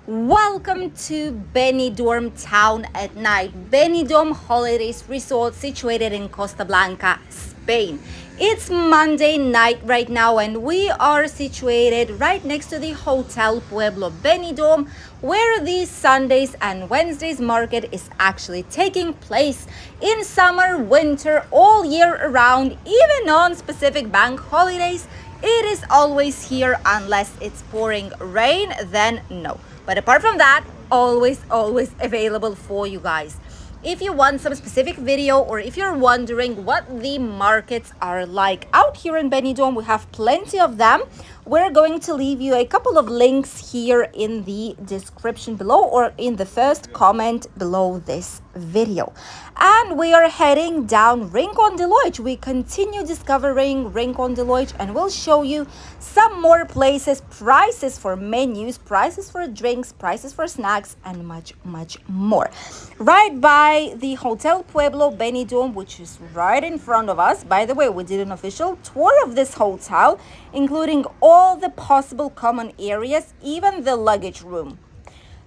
Welcome to Benidorm Town at Night, Benidorm Holidays Resort situated in Costa Blanca, Spain. It's Monday night right now, and we are situated right next to the Hotel Pueblo Benidorm, where the Sundays and Wednesdays market is actually taking place in summer, winter, all year around, even on specific bank holidays. It is always here unless it's pouring rain, then no. But apart from that, always available for you guys. If you want some specific video or if you're wondering what the markets are like out here in Benidorm, we have plenty of them. We're going to leave you a couple of links here in the description below or in the first comment below this video. And we are heading down Rincon de Loix. We continue discovering Rincon de Loix, and we'll show you some more places, prices for menus, prices for drinks, prices for snacks, and much more. Right by the Hotel Pueblo Benidorm, which is right in front of us. By the way, we did an official tour of this hotel, including all the possible common areas, even the luggage room.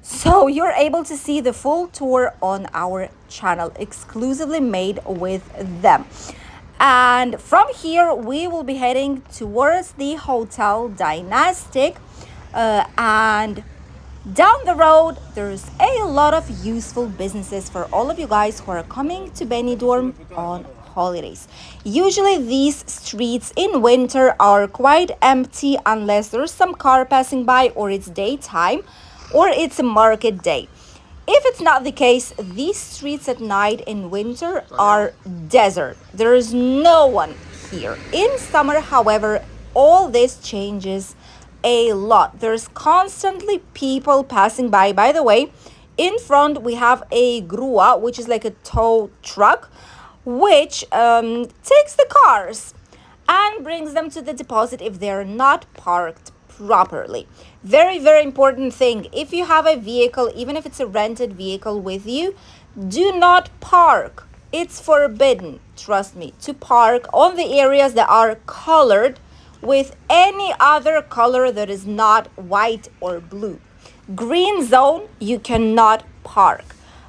So you're able to see the full tour on our channel, exclusively made with them. And from here, we will be heading towards the Hotel Dynastic. And down the road, there's a lot of useful businesses for all of you guys who are coming to Benidorm on holidays. Usually these streets in winter are quite empty unless there's some car passing by or it's daytime or it's a market day. If it's not the case, these streets at night in winter are desert. There is no one here. In summer, however, all this changes a lot. There's constantly people passing by. By the way, in front we have a grua, which is like a tow truck, which takes the cars and brings them to the deposit if they're not parked properly. Very important thing. If you have a vehicle, even if it's a rented vehicle with you, do not park. It's forbidden, trust me, to park on the areas that are colored with any other color that is not white or blue. Green zone, you cannot park.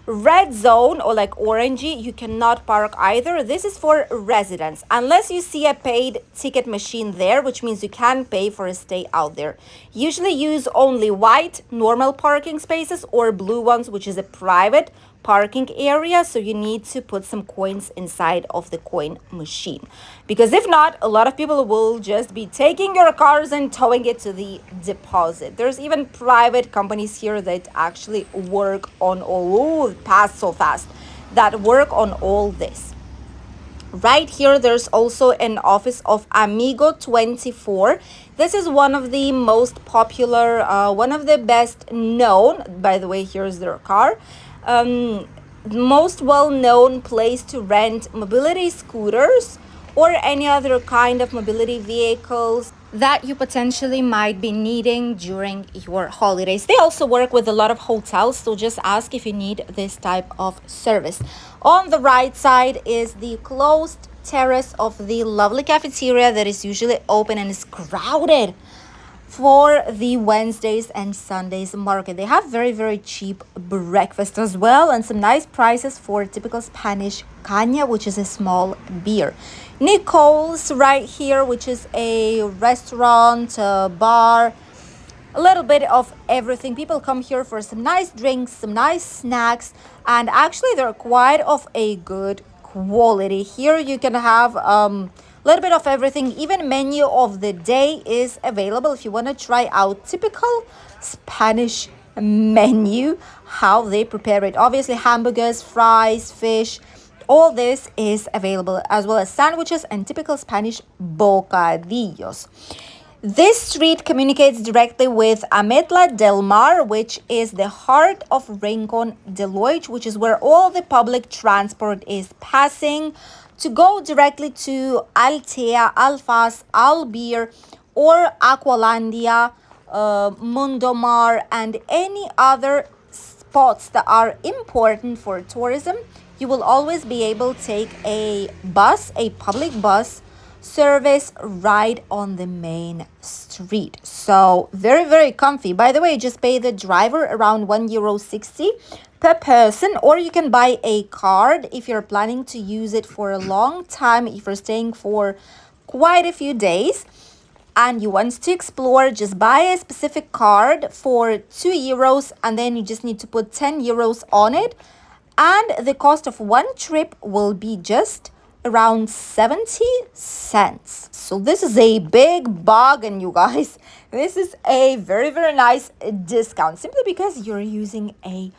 Red zone or like orangey, you cannot park either. This is for residents, unless you see a paid ticket machine there, which means you can pay for a stay out there. Usually use only white normal parking spaces or blue ones, which is a private parking area, so you need to put some coins inside of the coin machine, because if not, a lot of people will just be taking your cars and towing it to the deposit. There's even private companies here that actually work on all that work on all this. Right here, there's also an office of Amigo 24. This is one of the most popular, one of the best known, by the way, here's their car, most well-known place to rent mobility scooters or any other kind of mobility vehicles that you potentially might be needing during your holidays. They also work with a lot of hotels, so just ask if you need this type of service. On the right side is the closed terrace of the lovely cafeteria that is usually open and is crowded for the Wednesdays and Sundays market. They have very cheap breakfast as well, and some nice prices for typical Spanish caña, which is a small beer. Nicole's right here, which is a restaurant, bar, a little bit of everything. People come here for some nice drinks, some nice snacks, and actually they're quite of a good quality. Here you can have little bit of everything. Even menu of the day is available if you want to try out typical Spanish menu, how they prepare it. Obviously hamburgers, fries, fish, all this is available, as well as sandwiches and typical Spanish bocadillos. This street communicates directly with Ametla del Mar, which is the heart of Rincon de Loix, which is where all the public transport is passing to go directly to Altea, Alfaz, Albir, or Aqualandia, Mundomar, and any other spots that are important for tourism. You will always be able to take a bus, a public bus, service right on the main street. So very comfy. By the way, just pay the driver around €1.60 per person, or you can buy a card if you're planning to use it for a long time, if you're staying for quite a few days and you want to explore. Just buy a specific card for €2, and then you just need to put €10 on it, and the cost of one trip will be just around 70 cents. So this is a big bargain, you guys. This is a very nice discount, simply because you're using a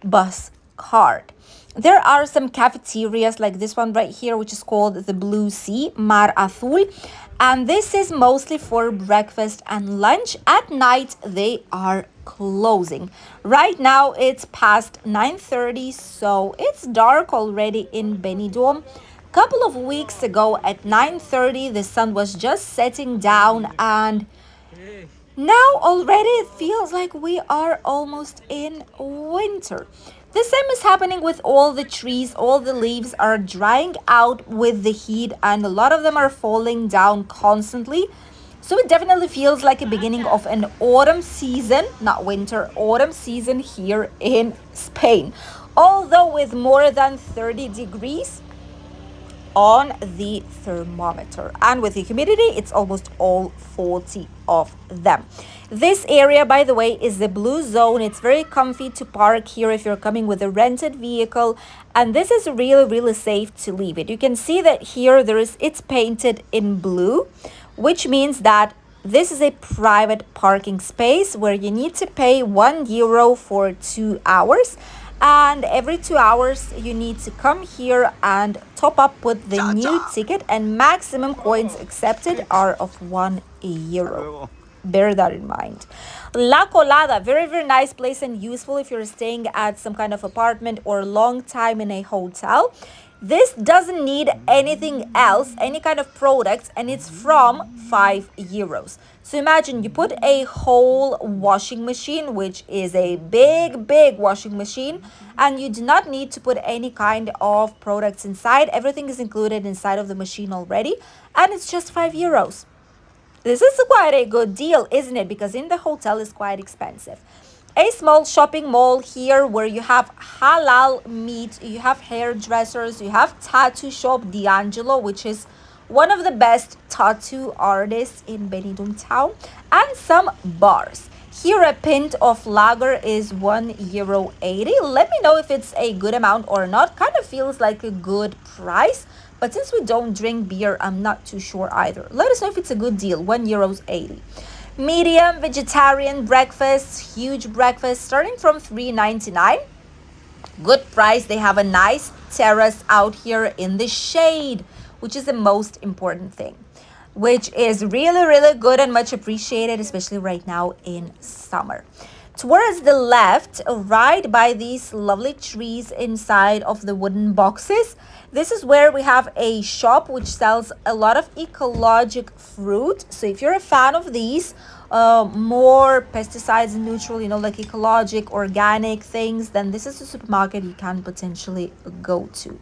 bus card. There are some cafeterias like this one right here, which is called the Blue Sea, Mar Azul. And this is mostly for breakfast and lunch. At night, they are closing. Right now, it's past 9:30, so it's dark already in Benidorm. Couple of weeks ago at 9:30, the sun was just setting down, and now already it feels like we are almost in winter. The same is happening with all the trees. All the leaves are drying out with the heat, and a lot of them are falling down constantly. So it definitely feels like a beginning of an autumn season, not winter, autumn season here in Spain. Although with more than 30 degrees on the thermometer, and with the humidity, it's almost all 40 of them. This area, by the way, is the blue zone. It's very comfy to park here if you're coming with a rented vehicle, and this is really safe to leave it. You can see that here it's painted in blue, which means that this is a private parking space where you need to pay €1 for 2 hours. And every 2 hours, you need to come here and top up with the new ticket, and maximum coins accepted are of €1. Bear that in mind. La Colada, very nice place and useful if you're staying at some kind of apartment or long time in a hotel. This doesn't need anything else, any kind of products, and it's from €5. So imagine you put a whole washing machine, which is a big washing machine, and you do not need to put any kind of products inside. Everything is included inside of the machine already, and it's just €5. This is quite a good deal, isn't it? Because in the hotel is quite expensive. A small shopping mall here where you have halal meat, you have hairdressers, you have tattoo shop D'Angelo, which is one of the best tattoo artists in Benidorm town, and some bars. Here a pint of lager is €1.80. Let me know if it's a good amount or not. Kind of feels like a good price, but since we don't drink beer, I'm not too sure either. Let us know if it's a good deal. €1.80. Medium vegetarian breakfast, huge breakfast, starting from $3.99. Good price. They have a nice terrace out here in the shade, which is the most important thing, which is really good and much appreciated, especially right now in summer. Towards the left, right by these lovely trees inside of the wooden boxes, this is where we have a shop which sells a lot of ecologic fruit. So if you're a fan of these, more pesticides neutral, like ecologic, organic things, then this is a supermarket you can potentially go to.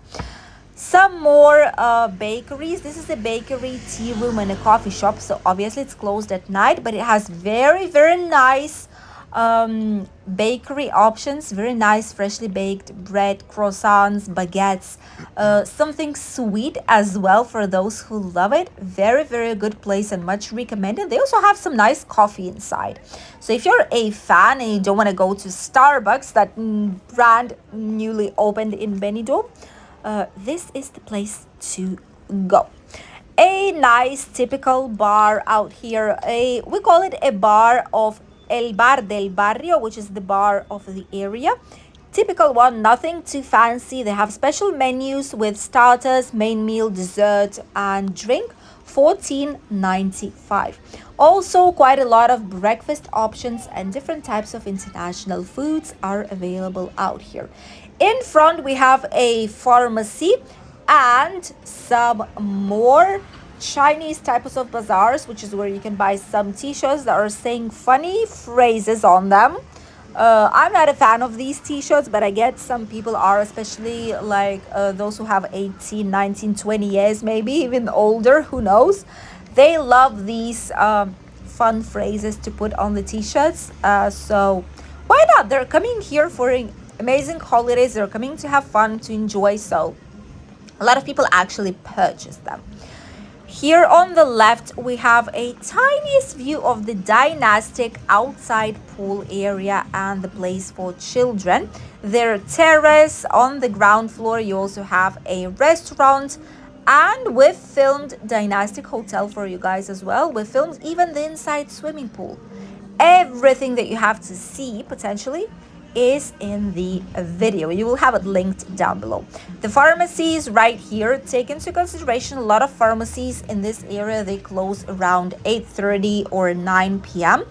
Some more bakeries. This is a bakery, tea room, and a coffee shop. So obviously it's closed at night, but it has very nice bakery options. Very nice freshly baked bread, croissants, baguettes, something sweet as well for those who love it. Very good place and much recommended. They also have some nice coffee inside. So if you're a fan and you don't want to go to Starbucks, that brand newly opened in Benidorm, this is the place to go. A nice typical bar out here. We call it a bar of El Bar del Barrio, which is the bar of the area. Typical one, nothing too fancy. They have special menus with starters, main meal, dessert, and drink. $14.95. Also, quite a lot of breakfast options and different types of international foods are available out here. In front, we have a pharmacy and some more Chinese types of bazaars, which is where you can buy some t-shirts that are saying funny phrases on them. I'm not a fan of these t-shirts, but I get some people are, especially like those who have 18, 19, 20 years, maybe even older, who knows. They love these fun phrases to put on the t-shirts. So why not? They're coming here for amazing holidays. They're coming to have fun, to enjoy. So a lot of people actually purchase them. Here on the left, we have a tiniest view of the dynastic outside pool area and the place for children. Their terrace on the ground floor. You also have a restaurant, and we've filmed dynastic hotel for you guys as well. We filmed even the inside swimming pool. Everything that you have to see potentially is in the video. You will have it linked down below. The pharmacies right here, take into consideration a lot of pharmacies in this area, they close around 8:30 or 9 p.m.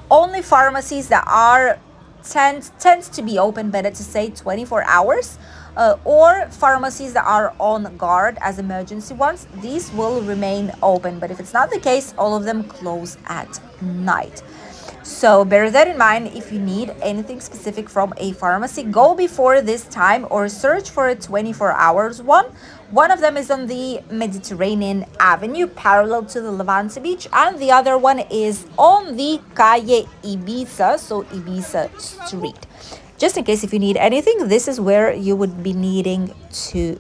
Only pharmacies that are tends to be open, better to say 24 hours, or pharmacies that are on guard as emergency ones, these will remain open. But if it's not the case, all of them close at night. So bear that in mind. If you need anything specific from a pharmacy, go before this time or search for a 24 hours one. One of them is on the Mediterranean Avenue, parallel to the Levante Beach, and the other one is on the Calle Ibiza, so Ibiza Street. Just in case if you need anything, this is where you would be needing to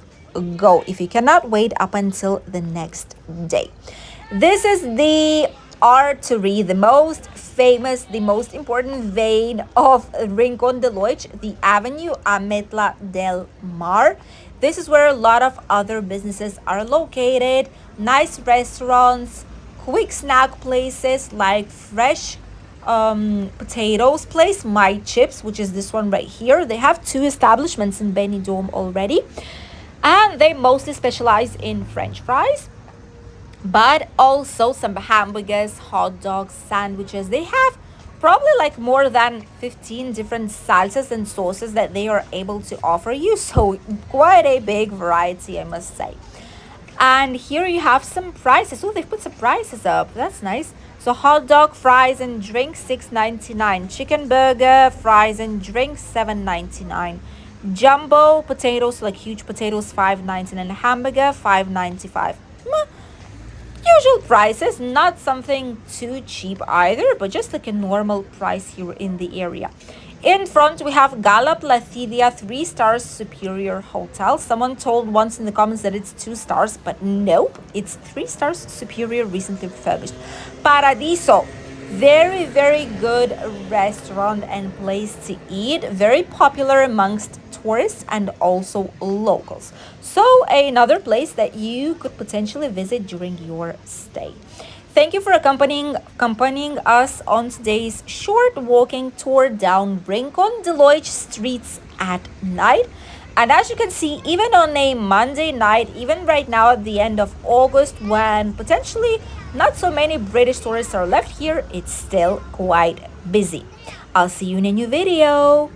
go if you cannot wait up until the next day. This is the artery, the most famous, the most important vein of Rincon de Loix, the Avenue Ametla del Mar. This is where a lot of other businesses are located. Nice restaurants, quick snack places like Fresh Potatoes place, My Chips, which is this one right here. They have 2 establishments in Benidorm already, and they mostly specialize in French fries, but also some hamburgers, hot dogs, sandwiches. They have probably like more than 15 different salsas and sauces that they are able to offer you. So quite a big variety, I must say. And here you have some prices. Oh, they've put some prices up. That's nice. So hot dog, fries and drinks, $6.99. Chicken burger, fries and drinks, $7.99. Jumbo potatoes, like huge potatoes, $5.99. And hamburger, $5.95. Usual prices, not something too cheap either, but just like a normal price here in the area. In front, we have Gala Placidia 3 stars superior hotel. Someone told once in the comments that it's 2 stars, but nope, it's 3 stars superior, recently refurbished. Paradiso, very, very good restaurant and place to eat. Very popular amongst tourists and also locals. So another place that you could potentially visit during your stay. Thank you for accompanying us on today's short walking tour down Rincon de Loix streets at night. And as you can see, even on a Monday night, even right now at the end of August, when potentially not so many British tourists are left here, it's still quite busy. I'll see you in a new video.